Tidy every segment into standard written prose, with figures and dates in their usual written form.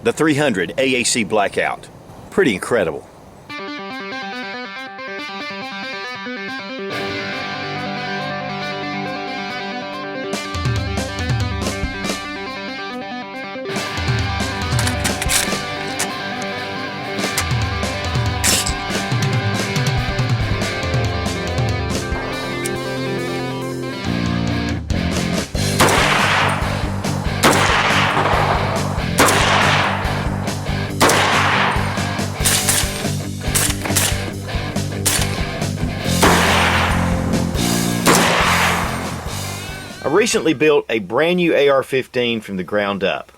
The 300 AAC Blackout. Pretty incredible. I recently built a brand new AR-15 from the ground up,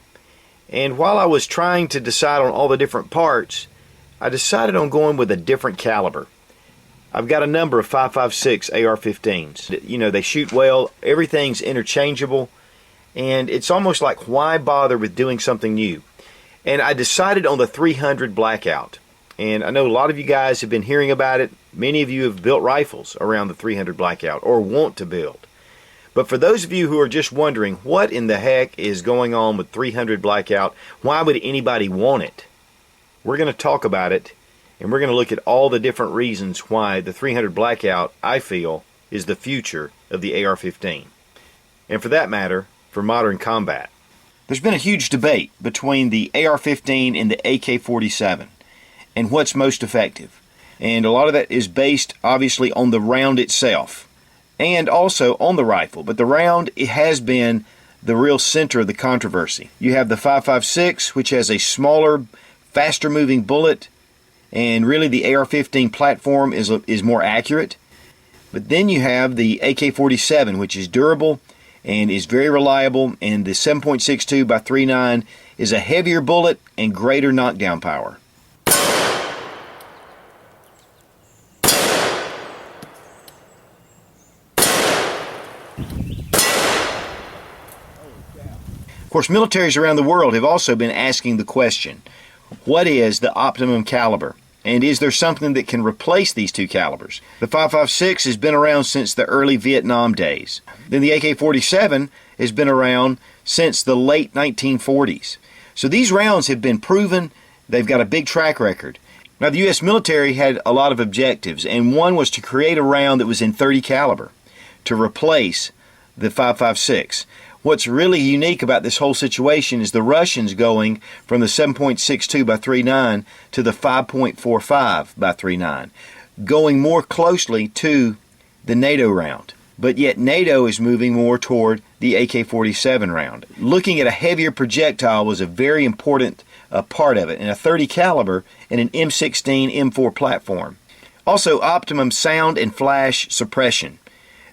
and while I was trying to decide on all the different parts, I decided on going with a different caliber. I've got a number of 5.56 AR-15s. You know, they shoot well, everything's interchangeable, and it's almost like, why bother with doing something new? And I decided on the 300 Blackout, and I know a lot of you guys have been hearing about it. Many of you have built rifles around the 300 Blackout or want to build. But for those of you who are just wondering what in the heck is going on with 300 Blackout, why would anybody want it? We're going to talk about it, and we're going to look at all the different reasons why the 300 Blackout, I feel, is the future of the AR-15. And for that matter, for modern combat. There's been a huge debate between the AR-15 and the AK-47 and what's most effective. And a lot of that is based, obviously, on the round itself, and also on the rifle. But the round, it has been the real center of the controversy. You have the 5.56, which has a smaller, faster moving bullet, and really the AR-15 platform is more accurate. But then you have the AK-47, which is durable and is very reliable, and the 7.62 by 3.9 is a heavier bullet and greater knockdown power. Of course, militaries around the world have also been asking the question, what is the optimum caliber? And is there something that can replace these two calibers? The 5.56 has been around since the early Vietnam days. Then the AK-47 has been around since the late 1940s. So these rounds have been proven. They've got a big track record. Now, the U.S. military had a lot of objectives, and one was to create a round that was in .30 caliber to replace the 5.56. What's really unique about this whole situation is the Russians going from the 7.62 by 3.9 to the 5.45 by 3.9, going more closely to the NATO round. But yet NATO is moving more toward the AK-47 round. Looking at a heavier projectile was a very important part of it, and a .30 caliber and an M16 M4 platform. Also, optimum sound and flash suppression.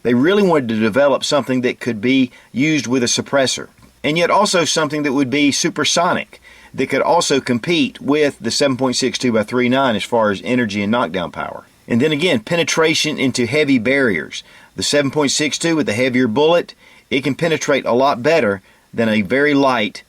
They really wanted to develop something that could be used with a suppressor, and yet also something that would be supersonic, that could also compete with the 7.62 by 3.9 as far as energy and knockdown power. And then again, penetration into heavy barriers. The 7.62 with the heavier bullet, it can penetrate a lot better than a very light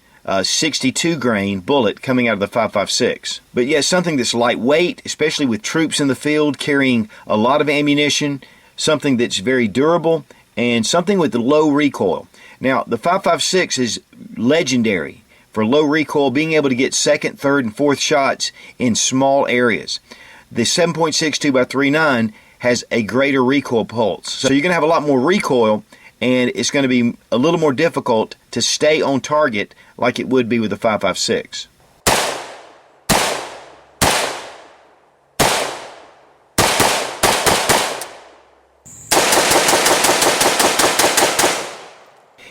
62 grain bullet coming out of the 5.56. But yet something that's lightweight, especially with troops in the field carrying a lot of ammunition, something that's very durable, and something with the low recoil. Now, the 5.56 is legendary for low recoil, being able to get second, third, and fourth shots in small areas. The 7.62 by 3.9 has a greater recoil pulse. So you're going to have a lot more recoil, and it's going to be a little more difficult to stay on target like it would be with the 5.56.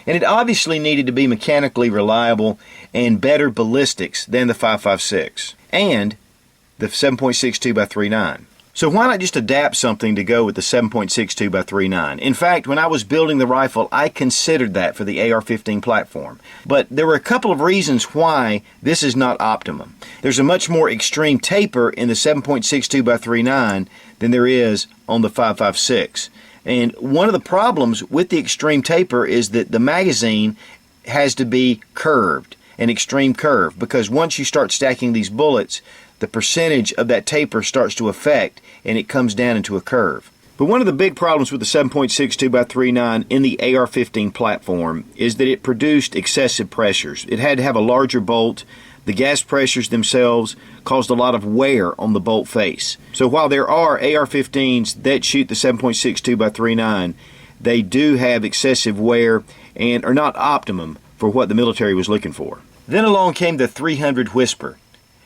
And it obviously needed to be mechanically reliable and better ballistics than the 5.56 and the 7.62 by 3.9. So why not just adapt something to go with the 7.62 by 3.9? In fact, when I was building the rifle, I considered that for the AR-15 platform. But there were a couple of reasons why this is not optimum. There's a much more extreme taper in the 7.62 by 3.9 than there is on the 5.56. And one of the problems with the extreme taper is that the magazine has to be curved, an extreme curve, because once you start stacking these bullets, the percentage of that taper starts to affect and it comes down into a curve. But one of the big problems with the 7.62 by 3.9 in the AR-15 platform is that it produced excessive pressures. It had to have a larger bolt The gas pressures themselves caused a lot of wear on the bolt face. So while there are AR-15s that shoot the 7.62 by 39, they do have excessive wear and are not optimum for what the military was looking for. Then along came the 300 Whisper,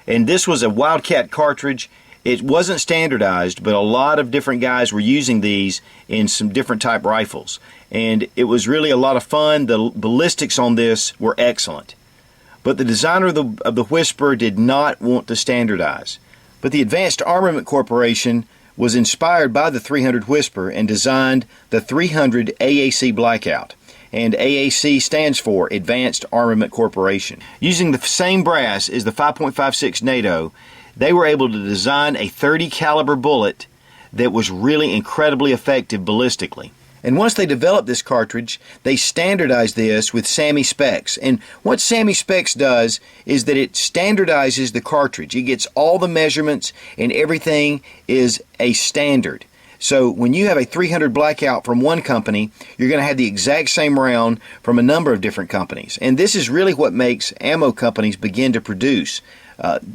and this was a Wildcat cartridge. It wasn't standardized, but a lot of different guys were using these in some different type rifles, and it was really a lot of fun. The ballistics on this were excellent. But the designer of the Whisper did not want to standardize. But the Advanced Armament Corporation was inspired by the 300 Whisper and designed the 300 AAC Blackout. And AAC stands for Advanced Armament Corporation. Using the same brass as the 5.56 NATO, they were able to design a 30 caliber bullet that was really incredibly effective ballistically. And once they developed this cartridge, they standardized this with SAMI specs. And what SAMI specs does is that it standardizes the cartridge. It gets all the measurements and everything is a standard. So when you have a 300 Blackout from one company, you're going to have the exact same round from a number of different companies. And this is really what makes ammo companies begin to produce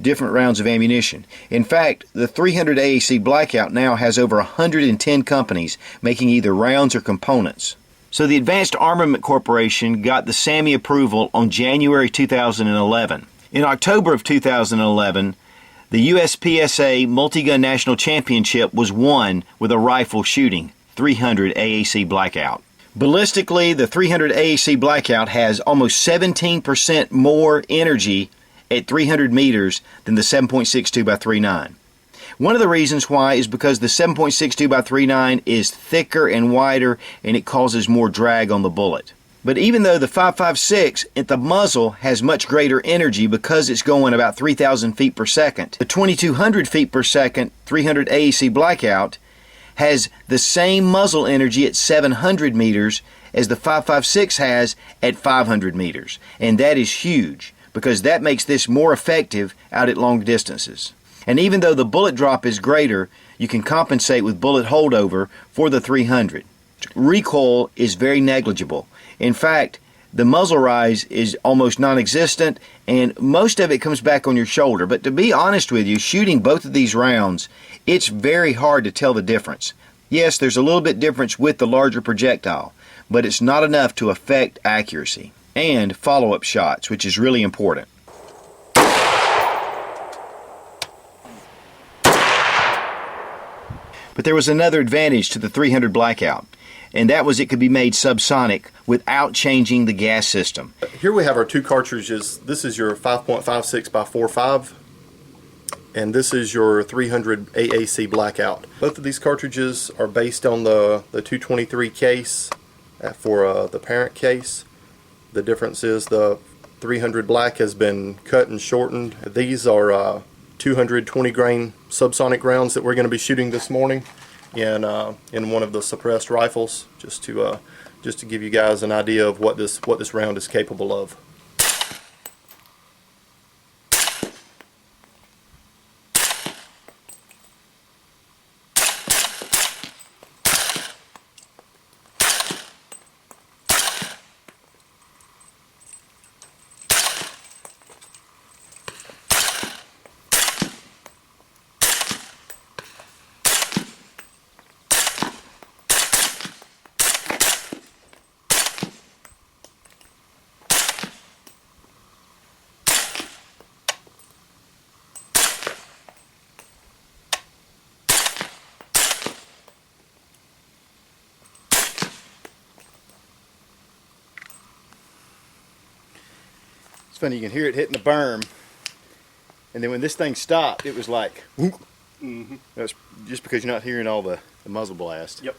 different rounds of ammunition. In fact, the 300 AAC Blackout now has over 110 companies making either rounds or components. So the Advanced Armament Corporation got the SAMI approval on January 2011. In October of 2011, the USPSA Multi-Gun National Championship was won with a rifle shooting 300 AAC Blackout. Ballistically, the 300 AAC Blackout has almost 17% more energy at 300 meters than the 7.62 by 39. One of the reasons why is because the 7.62 by 39 is thicker and wider and it causes more drag on the bullet. But even though the 5.56 at the muzzle has much greater energy because it's going about 3,000 feet per second, the 2,200 feet per second 300 AAC Blackout has the same muzzle energy at 700 meters as the 5.56 has at 500 meters. And that is huge, because that makes this more effective out at long distances. And even though the bullet drop is greater, you can compensate with bullet holdover for the 300. Recoil is very negligible. In fact, the muzzle rise is almost non-existent, and most of it comes back on your shoulder. But to be honest with you, shooting both of these rounds, it's very hard to tell the difference. Yes, there's a little bit difference with the larger projectile, but it's not enough to affect accuracy and follow-up shots, which is really important. But there was another advantage to the 300 Blackout, and that was it could be made subsonic without changing the gas system. Here we have our two cartridges. This is your 5.56 by 4.5, and this is your 300 AAC Blackout. Both of these cartridges are based on the 223 case for the parent case. The difference is the 300 Black has been cut and shortened. These are 220 grain subsonic rounds that we're going to be shooting this morning in one of the suppressed rifles, just to give you guys an idea of what this round is capable of. It's funny, you can hear it hitting the berm, and then when this thing stopped, it was like, Mm-hmm. That's just because you're not hearing all the muzzle blast. Yep.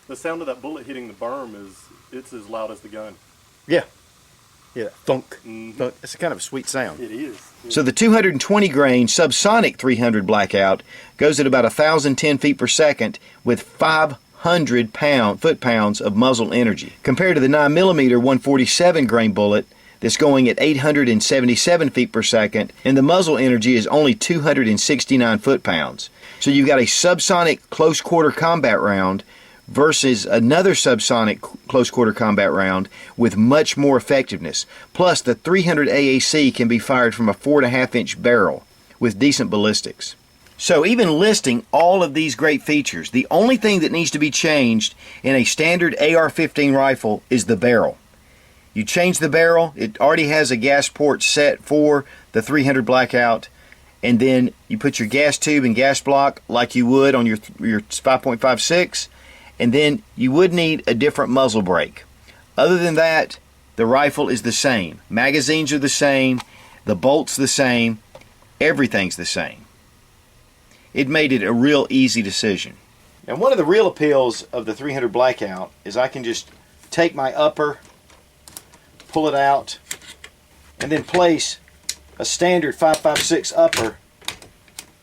The sound of that bullet hitting the berm it's as loud as the gun. Yeah. Yeah, thunk. Mm-hmm. Thunk. It's a kind of a sweet sound. It is. So the 220 grain subsonic 300 Blackout goes at about 1,010 feet per second with 500 foot-pounds of muzzle energy, compared to the 9mm 147 grain bullet that's going at 877 feet per second, and the muzzle energy is only 269 foot-pounds. So you've got a subsonic close quarter combat round versus another subsonic close quarter combat round with much more effectiveness. Plus, the 300 AAC can be fired from a 4.5-inch barrel with decent ballistics. So even listing all of these great features, the only thing that needs to be changed in a standard AR-15 rifle is the barrel. You change the barrel, it already has a gas port set for the 300 Blackout, and then you put your gas tube and gas block like you would on your 5.56, and then you would need a different muzzle brake. Other than that, the rifle is the same. Magazines are the same, the bolt's the same, everything's the same. It made it a real easy decision. And one of the real appeals of the 300 Blackout is I can just take my upper, pull it out, and then place a standard 5.56 upper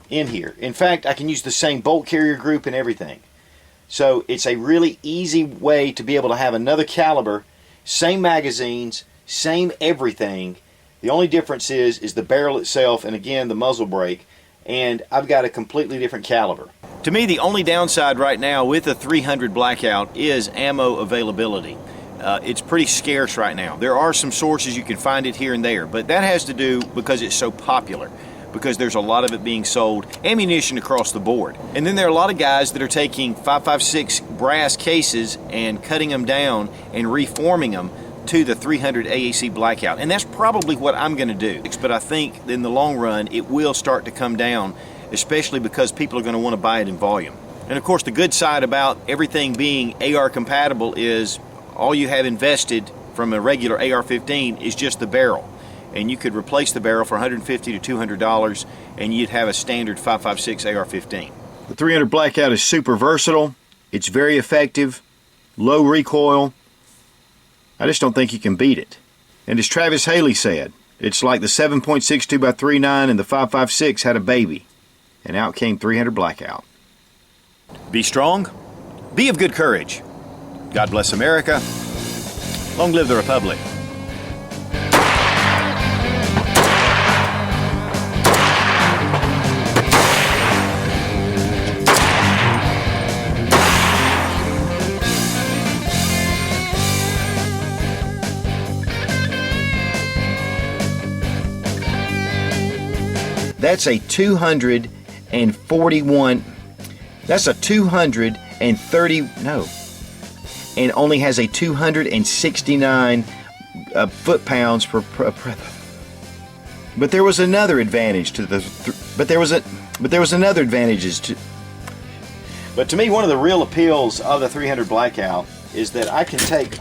in here. In fact, I can use the same bolt carrier group and everything. So it's a really easy way to be able to have another caliber, same magazines, same everything. The only difference is the barrel itself and again the muzzle brake, and I've got a completely different caliber. To me, the only downside right now with the 300 Blackout is ammo availability. It's pretty scarce right now. There are some sources you can find it here and there, but that has to do because it's so popular, because there's a lot of it being sold, ammunition across the board. And then there are a lot of guys that are taking 5.56 brass cases and cutting them down and reforming them to the 300 AAC Blackout. And that's probably what I'm going to do. But I think in the long run it will start to come down, especially because people are going to want to buy it in volume. And of course the good side about everything being AR compatible is all you have invested from a regular AR-15 is just the barrel. And you could replace the barrel for $150 to $200 and you'd have a standard 5.56 AR-15. The 300 Blackout is super versatile. It's very effective, low recoil. I just don't think you can beat it. And as Travis Haley said, it's like the 7.62 by 3.9 and the 5.56 had a baby. And out came 300 Blackout. Be strong. Be of good courage. God bless America. Long live the Republic. That's a 241, that's a 230, no, and only has a 269 foot-pounds per, but there was another advantage to the, but there was another advantages to, but to me one of the real appeals of the 300 Blackout is that I can take,